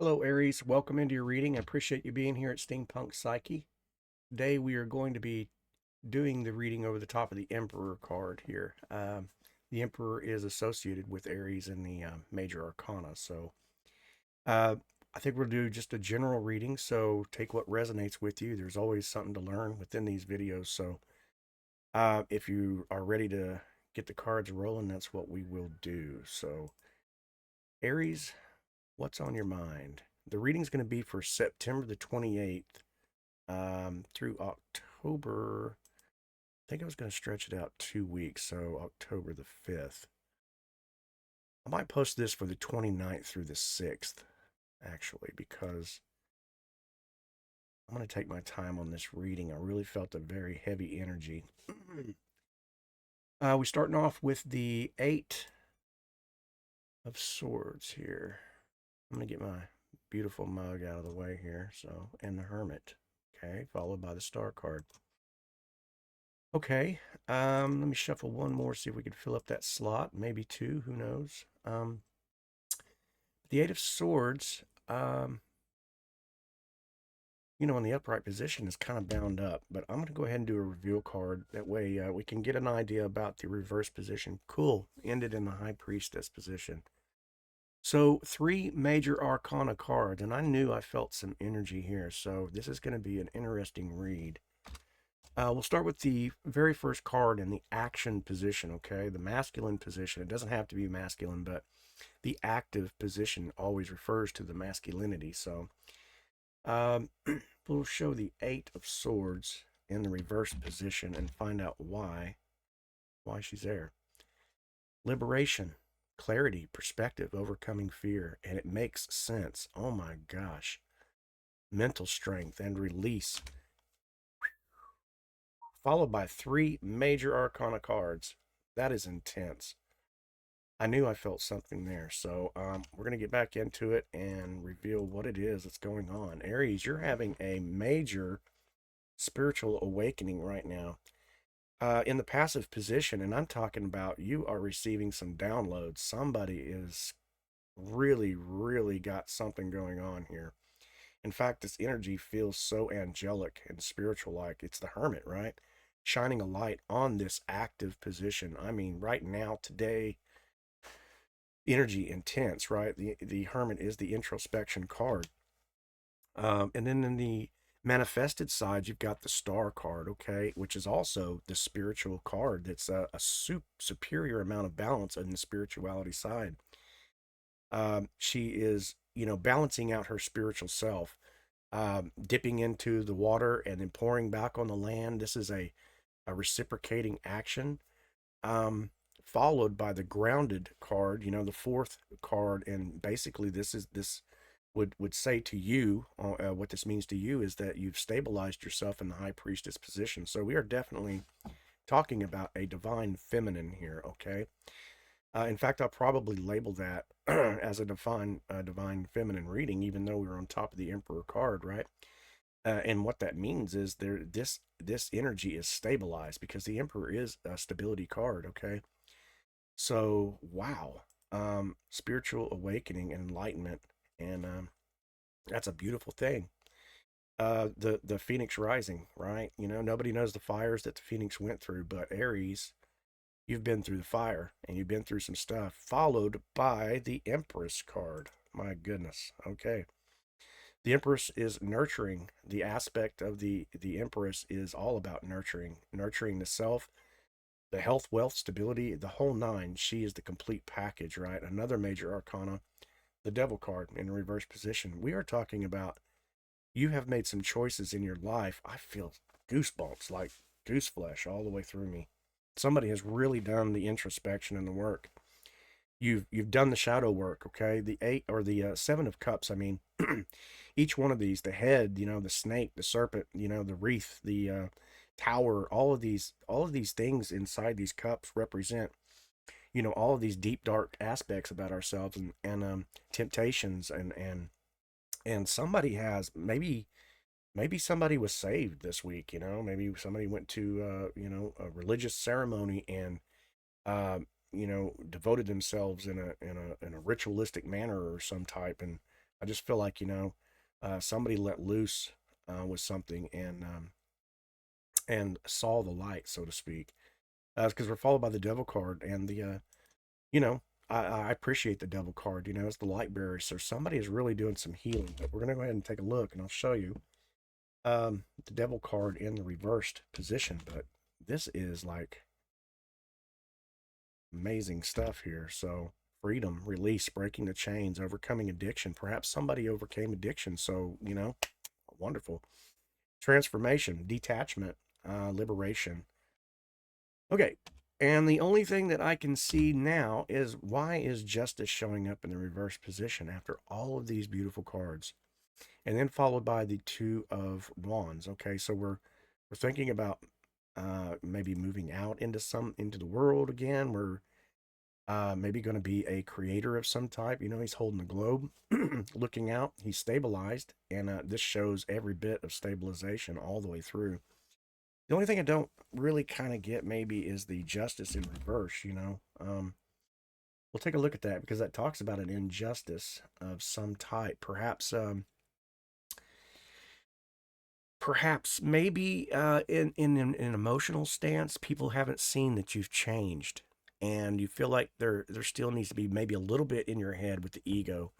Hello, Aries. Welcome into your reading. I appreciate you being here at Steampunk Psyche. Today, we are going to be doing the reading over the top of the Emperor card here. The Emperor is associated with Aries in the major arcana. So, uh, I think we'll do just a general reading. So, take what resonates with you. There's always something to learn within these videos. So, if you are ready to get the cards rolling, that's what we will do. So, Aries, what's on your mind? The reading's going to be for September the 28th through October. I think I was going to stretch it out 2 weeks, so October the 5th. I might post this for the 29th through the 6th, actually, because I'm going to take my time on this reading. I really felt a very heavy energy. We're starting off with the Eight of Swords here. I'm going to get my beautiful mug out of the way here. So, and the Hermit. Okay, followed by the Star card. Okay, let me shuffle one more, see if we can fill up that slot. Maybe two, who knows? The Eight of Swords, in the upright position is kind of bound up, but I'm going to go ahead and do a reveal card. That way we can get an idea about the reverse position. Cool, ended in the High Priestess position. So, three major arcana cards, and I knew I felt some energy here, so this is going to be an interesting read. We'll start with the very first card in the action position, okay? The masculine position. It doesn't have to be masculine, but the active position always refers to the masculinity. So we'll show the Eight of Swords in the reverse position and find out why she's there. Liberation, clarity, perspective, overcoming fear, and it makes sense. Oh my gosh. Mental strength and release, followed by three major arcana cards. That is intense. I knew I felt something there. So we're going to get back into it and reveal what it is that's going on. Aries, you're having a major spiritual awakening right now. In the passive position, and I'm talking about you are receiving some downloads. Somebody is really, really got something going on here. In fact, this energy feels so angelic and spiritual like. It's the Hermit, right? Shining a light on this active position. I mean, right now, today, energy intense, right? The Hermit is the introspection card. And then in the manifested side, you've got the Star card, okay, which is also the spiritual card. That's a superior amount of balance on the spirituality side. She is, balancing out her spiritual self, dipping into the water and then pouring back on the land. This is a reciprocating action. Followed by the grounded card, the fourth card, and basically this would say to you, what this means to you is that you've stabilized yourself in the High Priestess position. So we are definitely talking about a divine feminine here, okay? In fact, I'll probably label that as a divine feminine reading, even though we're on top of the Emperor card, right? And what that means is this energy is stabilized because the Emperor is a stability card, okay? So, wow. Spiritual awakening and enlightenment, and that's a beautiful thing. The Phoenix rising, right? Nobody knows the fires that the Phoenix went through, but Aries, you've been through the fire and you've been through some stuff, followed by the Empress card. My goodness. Okay. The Empress is nurturing. The aspect of the Empress is all about nurturing the self, the health, wealth, stability, the whole nine. She is the complete package, right? Another major arcana, the Devil card in reverse position. We are talking about you have made some choices in your life. I feel goosebumps, like goose flesh all the way through me. Somebody has really done the introspection and the work. You've done the shadow work, okay? The eight or the Seven of Cups. I mean, each one of these, the head, the snake, the serpent, the wreath, the tower, all of these things inside these cups represent, all of these deep dark aspects about ourselves, and temptations, and somebody has, maybe somebody was saved this week. Maybe somebody went to a religious ceremony and devoted themselves in a ritualistic manner or some type, and I just feel like, somebody let loose with something and saw the light, so to speak. Because we're followed by the devil card and you know, I appreciate the devil card. It's the light bearer. So somebody is really doing some healing. But we're gonna go ahead and take a look, and I'll show you the devil card in the reversed position. But this is like amazing stuff here. So freedom, release, breaking the chains, overcoming addiction. Perhaps somebody overcame addiction. So wonderful. Transformation, detachment, liberation. Okay. And the only thing that I can see now is, why is justice showing up in the reverse position after all of these beautiful cards? And then followed by the Two of Wands. Okay, so we're thinking about maybe moving out into the world again. We're maybe going to be a creator of some type. He's holding the globe, looking out. He's stabilized, and this shows every bit of stabilization all the way through. The only thing I don't really kind of get maybe is the justice in reverse. We'll take a look at that, because that talks about an injustice of some type. Perhaps maybe in an emotional stance, people haven't seen that you've changed, and you feel like there still needs to be maybe a little bit in your head with the ego.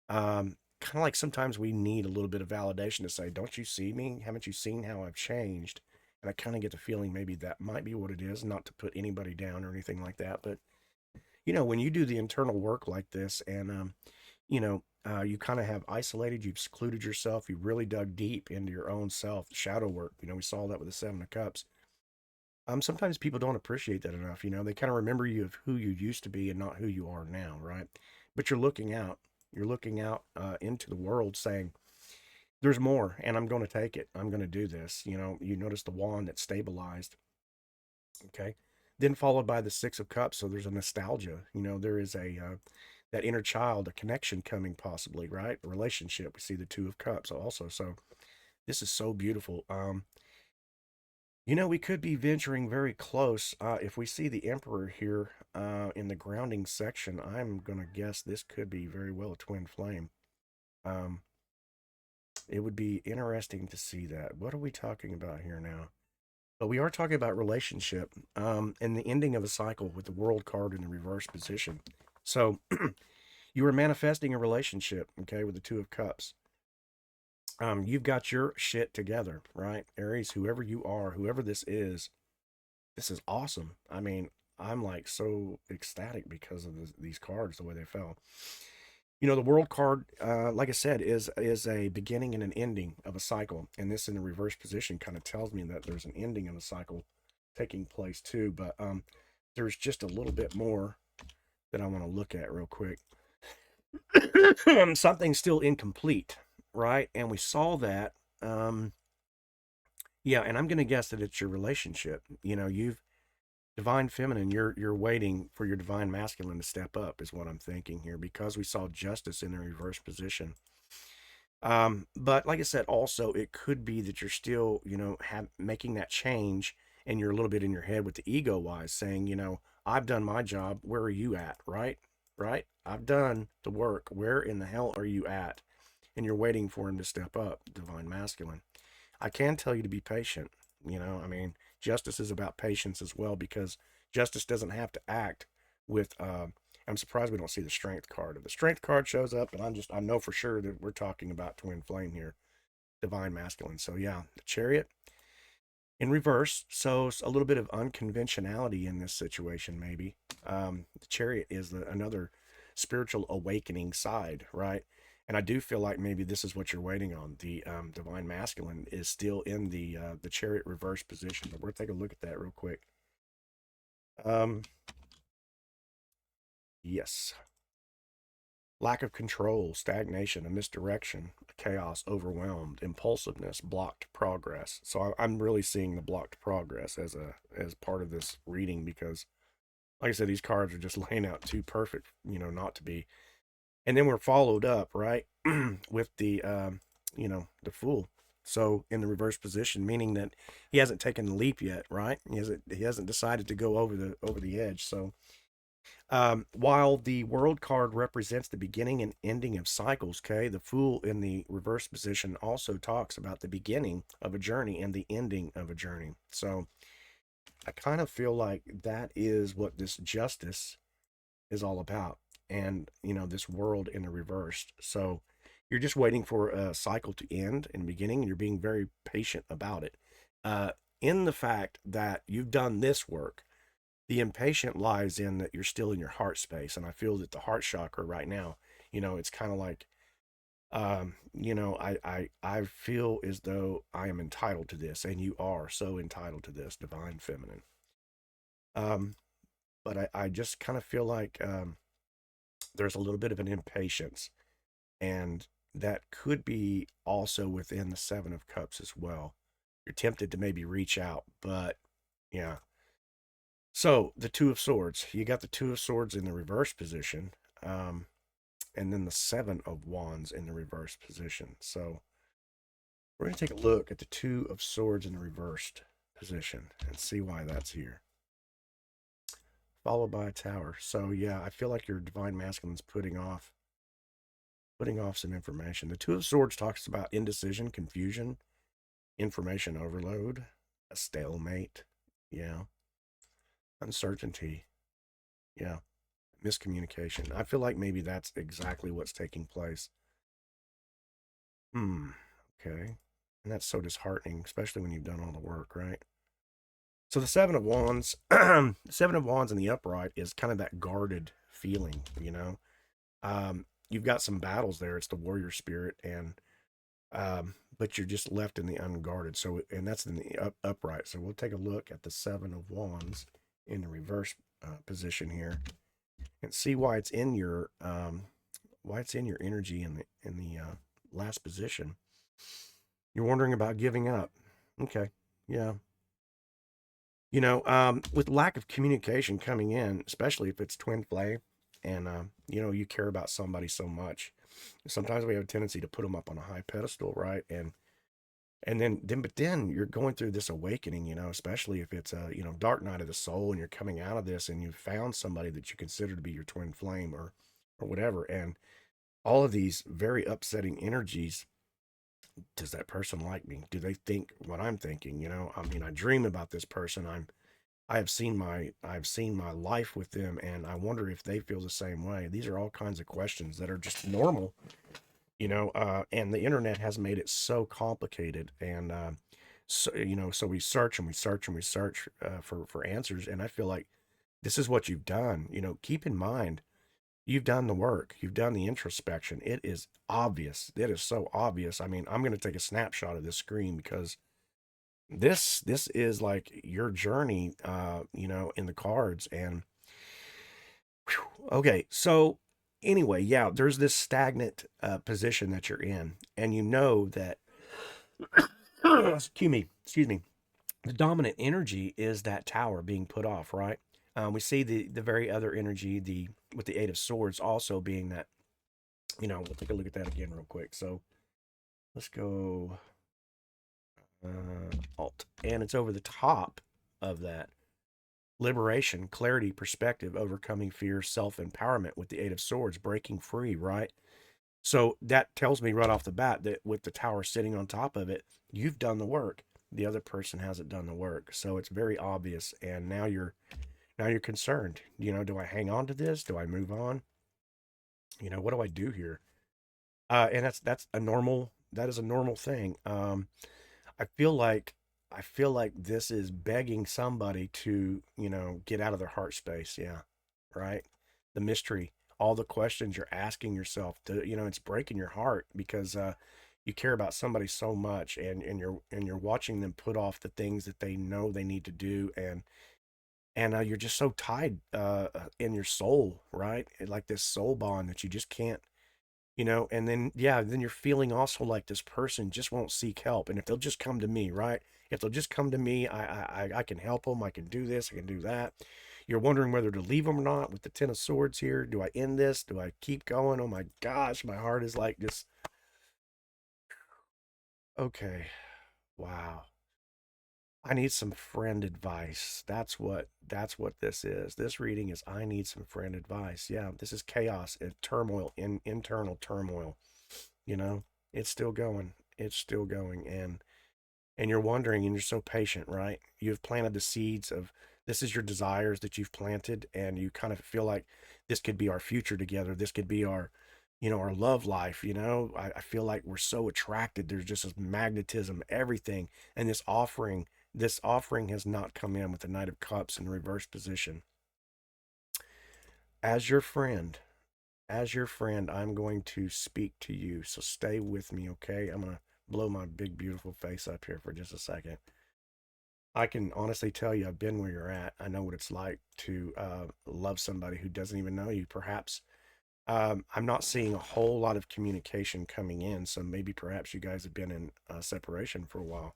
Kind of like sometimes we need a little bit of validation to say, don't you see me? Haven't you seen how I've changed? And I kind of get the feeling maybe that might be what it is, not to put anybody down or anything like that. But, when you do the internal work like this, and, you kind of have isolated, you've secluded yourself, you really dug deep into your own self, the shadow work. We saw that with the Seven of Cups. Sometimes people don't appreciate that enough. They kind of remember you of who you used to be and not who you are now, right? But you're looking out. You're looking out into the world, saying, there's more, and I'm going to take it. I'm going to do this. You notice the wand that's stabilized. Okay. Then followed by the Six of Cups. So there's a nostalgia. There is that inner child, a connection coming, possibly, right? A relationship. We see the Two of Cups also. So this is so beautiful. We could be venturing very close. If we see the Emperor here in the grounding section, I'm going to guess this could be very well a twin flame. It would be interesting to see that. What are we talking about here now? But we are talking about relationship and the ending of a cycle with the World card in the reverse position. So you are manifesting a relationship, okay, with the Two of Cups. You've got your shit together, right? Aries, whoever you are, whoever this is awesome. I mean, I'm like so ecstatic because of these cards, the way they fell. The World card, like I said, is a beginning and an ending of a cycle. And this in the reverse position kind of tells me that there's an ending of a cycle taking place too. But there's just a little bit more that I want to look at real quick. Something's still incomplete, right? And we saw that. Yeah, and I'm going to guess that it's your relationship. You've Divine Feminine, you're waiting for your Divine Masculine to step up, is what I'm thinking here, because we saw justice in the reverse position. But like I said, also it could be that you're still, making that change, and you're a little bit in your head with the ego wise, saying, I've done my job. Where are you at? Right? I've done the work. Where in the hell are you at? And you're waiting for him to step up, Divine Masculine. I can tell you to be patient. Justice is about patience as well, because justice doesn't have to act with I'm surprised we don't see the Strength card. If the Strength card shows up, and I know for sure that we're talking about twin flame here, Divine Masculine. So yeah, the Chariot in reverse. So a little bit of unconventionality in this situation, maybe. The Chariot is another spiritual awakening side, right? And I do feel like maybe this is what you're waiting on. The Divine Masculine is still in the Chariot reverse position. But we'll take a look at that real quick. Yes. Lack of control, stagnation, a misdirection, chaos, overwhelmed, impulsiveness, blocked progress. So I'm really seeing the blocked progress as part of this reading, because, like I said, these cards are just laying out too perfect, not to be. And then we're followed up, right, with the the Fool. So in the reverse position, meaning that he hasn't taken the leap yet, right? He hasn't decided to go over the edge. So While the world card represents the beginning and ending of cycles, okay, the fool in the reverse position also talks about the beginning of a journey and the ending of a journey. So I kind of feel like that is what this justice is all about. And, this world in the reversed. So you're just waiting for a cycle to end in the beginning, and you're being very patient about it. Uh, in the fact that you've done this work, the impatient lies in that you're still in your heart space. And I feel that the heart chakra right now, it's kind of like, I feel as though I am entitled to this, and you are so entitled to this, divine feminine. Um, but I just kind of feel like there's a little bit of an impatience, and that could be also within the Seven of Cups as well. You're tempted to maybe reach out, but yeah. So the Two of Swords, you got the Two of Swords in the reverse position, um, and then the Seven of Wands in the reverse position. So we're going to take a look at the Two of Swords in the reversed position and see why that's here. Followed by a Tower. So yeah, I feel like your divine masculine's putting off some information. The Two of Swords talks about indecision, confusion, information overload, a stalemate, yeah, uncertainty, yeah, miscommunication. I feel like maybe that's exactly what's taking place. Okay. And that's so disheartening, especially when you've done all the work, right? So the Seven of Wands, the Seven of Wands in the upright is kind of that guarded feeling, you've got some battles there. It's the warrior spirit, and but you're just left in the unguarded. So, and that's in the upright. So we'll take a look at the Seven of Wands in the reverse position here, and see why it's in your energy in the last position. You're wondering about giving up. Okay, yeah. With lack of communication coming in, especially if it's twin flame, and you care about somebody so much, sometimes we have a tendency to put them up on a high pedestal, right? But then you're going through this awakening, especially if it's a dark night of the soul, and you're coming out of this, and you've found somebody that you consider to be your twin flame, or whatever, and all of these very upsetting energies. Does that person like me? Do they think what I'm thinking? I dream about this person. I've seen my life with them, and I wonder if they feel the same way. These are all kinds of questions that are just normal, and the internet has made it so complicated. And so we search and we search and we search for answers. And I feel like this is what you've done. Keep in mind, you've done the work, you've done the introspection. It is obvious. It is so obvious. I mean, I'm going to take a snapshot of this screen because this is like your journey, in the cards. And whew, okay, so anyway, yeah, there's this stagnant position that you're in, and you know that excuse me, the dominant energy is that tower being put off, right? We see the very other energy, the with the Eight of Swords also being that, we'll take a look at that again real quick. So let's go alt, and it's over the top of that: liberation, clarity, perspective, overcoming fear, self-empowerment with the Eight of Swords, breaking free, right? So that tells me right off the bat that with the tower sitting on top of it, you've done the work. The other person hasn't done the work. So it's very obvious. And now you're concerned. Do I hang on to this? Do I move on? What do I do here? And that is a normal thing. I feel like this is begging somebody to, get out of their heart space. Yeah. Right. The mystery, all the questions you're asking yourself, it's breaking your heart because you care about somebody so much, and you're watching them put off the things that they know they need to do, and you're just so tied in your soul, right? Like this soul bond that you just can't, and then yeah, then you're feeling also like this person just won't seek help, and if they'll just come to me, right? If they'll just come to me, I can help them. I can do this. I can do that. You're wondering whether to leave them or not with the Ten of Swords here. Do I end this? Do I keep going? Oh my gosh, my heart is like just okay. Wow. I need some friend advice. That's what this is. This reading is I need some friend advice. Yeah, this is chaos and turmoil, internal turmoil, you know. It's still going. It's still going, and you're wondering and you're so patient, right? You've planted the seeds of this is your desires that you've planted, and you kind of feel like this could be our future together. This could be our, our love life. I feel like we're so attracted. There's just this magnetism, everything. And this offering has not come in with the Knight of Cups in reverse position. As your friend, I'm going to speak to you. So stay with me, okay? I'm going to blow my big, beautiful face up here for just a second. I can honestly tell you, I've been where you're at. I know what it's like to love somebody who doesn't even know you. Perhaps I'm not seeing a whole lot of communication coming in, so maybe perhaps you guys have been in separation for a while.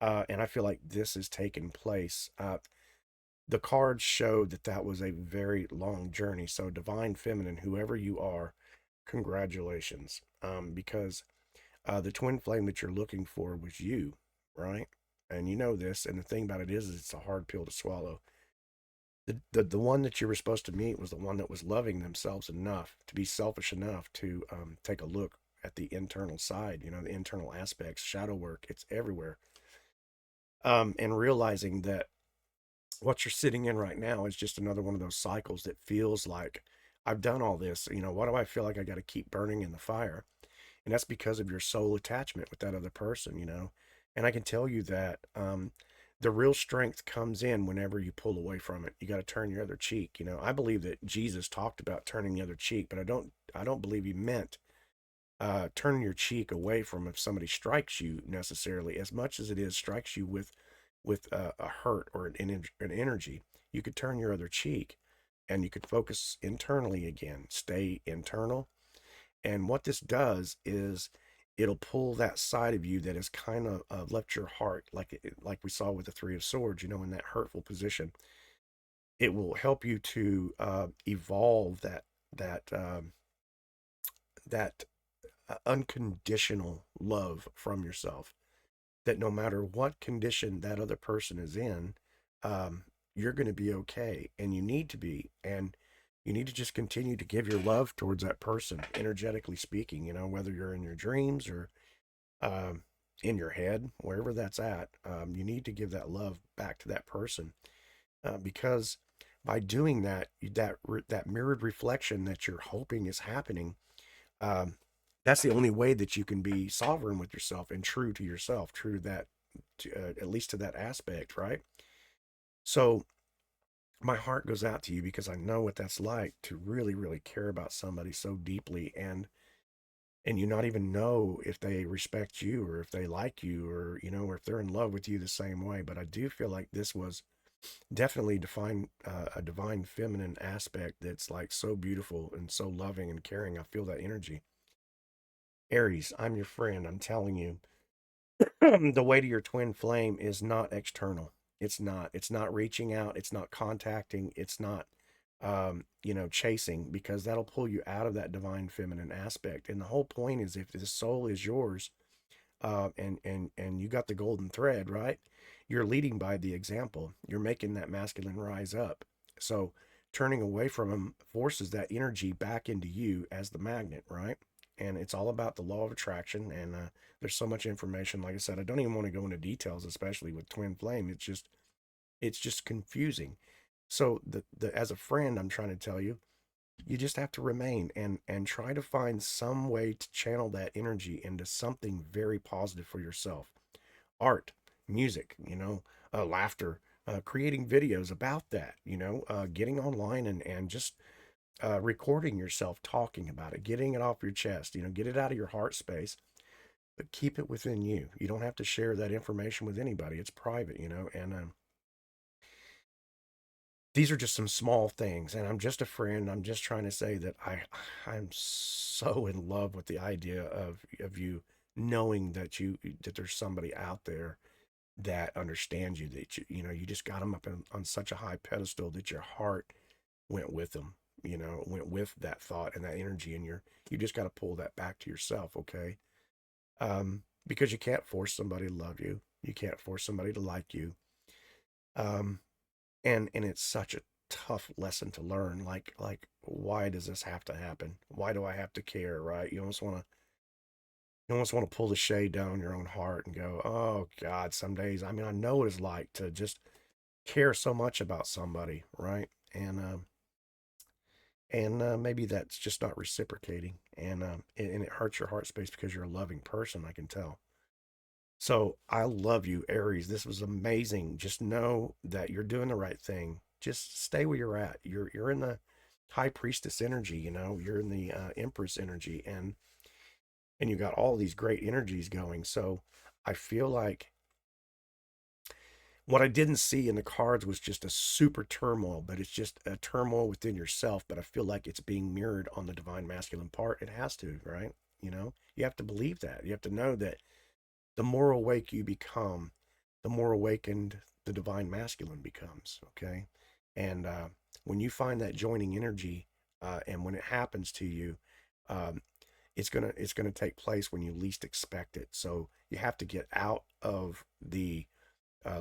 And I feel like this has taken place. The cards show that that was a very long journey. So, Divine Feminine, whoever you are, congratulations. Because the twin flame that you're looking for was you, right? And you know this. And the thing about it is it's a hard pill to swallow. The one that you were supposed to meet was the one that was loving themselves enough to be selfish enough to take a look at the internal side, the internal aspects, shadow work. It's everywhere. And realizing that what you're sitting in right now is just another one of those cycles that feels like I've done all this. Why do I feel like I got to keep burning in the fire? And that's because of your soul attachment with that other person. And I can tell you that the real strength comes in whenever you pull away from it. You got to turn your other cheek. I believe that Jesus talked about turning the other cheek, but I don't believe he meant turning your cheek away from if somebody strikes you necessarily, as much as it is strikes you with a hurt or an energy. You could turn your other cheek, and you could focus internally again. Stay internal. And what this does is it'll pull that side of you that has kind of left your heart, like we saw with the Three of Swords, in that hurtful position. It will help you to evolve that that unconditional love from yourself. That no matter what condition that other person is in, you're going to be okay, and you need to be, and you need to just continue to give your love towards that person, energetically speaking. Whether you're in your dreams or um, in your head, wherever that's at, you need to give that love back to that person, because by doing that, that mirrored reflection that you're hoping is happening, um, that's the only way that you can be sovereign with yourself and true to yourself, true to that, at least to that aspect, right? So my heart goes out to you because I know what that's like to really, really care about somebody so deeply, and you not even know if they respect you or if they like you, or or if they're in love with you the same way. But I do feel like this was definitely a divine feminine aspect that's like so beautiful and so loving and caring. I feel that energy. Aries, I'm your friend. I'm telling you, the way to your twin flame is not external. It's not. It's not reaching out. It's not contacting. It's not, chasing, because that'll pull you out of that divine feminine aspect. And the whole point is, if the soul is yours, and you got the golden thread, right? You're leading by the example. You're making that masculine rise up. So turning away from him forces that energy back into you as the magnet, right? And it's all about the law of attraction. And there's so much information. Like I said, I don't even want to go into details, especially with twin flame. It's just confusing. So the as a friend, I'm trying to tell you, you just have to remain and try to find some way to channel that energy into something very positive for yourself. Art, music, laughter, creating videos about that, getting online and just recording yourself talking about it, getting it off your chest, get it out of your heart space, but keep it within you. You don't have to share that information with anybody. It's private, and these are just some small things, and I'm just a friend. I'm just trying to say that I'm so in love with the idea of you knowing that there's somebody out there that understands you, that you just got them up on such a high pedestal that your heart went with them, went with that thought and that energy, and you just got to pull that back to yourself, okay? Because you can't force somebody to love you. You can't force somebody to like you. Um, and it's such a tough lesson to learn. Like why does this have to happen? Why do I have to care? Right? You almost want to pull the shade down on your own heart and go, oh God, some days. I mean, I know what it's like to just care so much about somebody, right? And maybe that's just not reciprocating, and it hurts your heart space because you're a loving person. I can tell. So I love you, Aries. This was amazing. Just know that you're doing the right thing. Just stay where you're at. You're in the high priestess energy. You're in the empress energy, and you got all these great energies going. So I feel like what I didn't see in the cards was just a super turmoil, but it's just a turmoil within yourself. But I feel like it's being mirrored on the divine masculine part. It has to, right? You have to believe that. You have to know that the more awake you become, the more awakened the divine masculine becomes. Okay. And when you find that joining energy, and when it happens to you, um, it's gonna take place when you least expect it. So you have to get out of the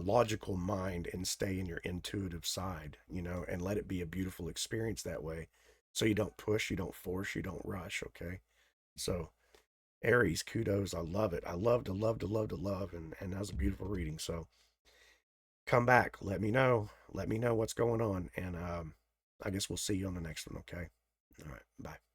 logical mind and stay in your intuitive side, and let it be a beautiful experience that way. So you don't push, you don't force, you don't rush. Okay. So Aries, kudos. I love it. I love to love to love to love. And that was a beautiful reading. So come back. Let me know. Let me know what's going on. And I guess we'll see you on the next one. Okay. All right. Bye.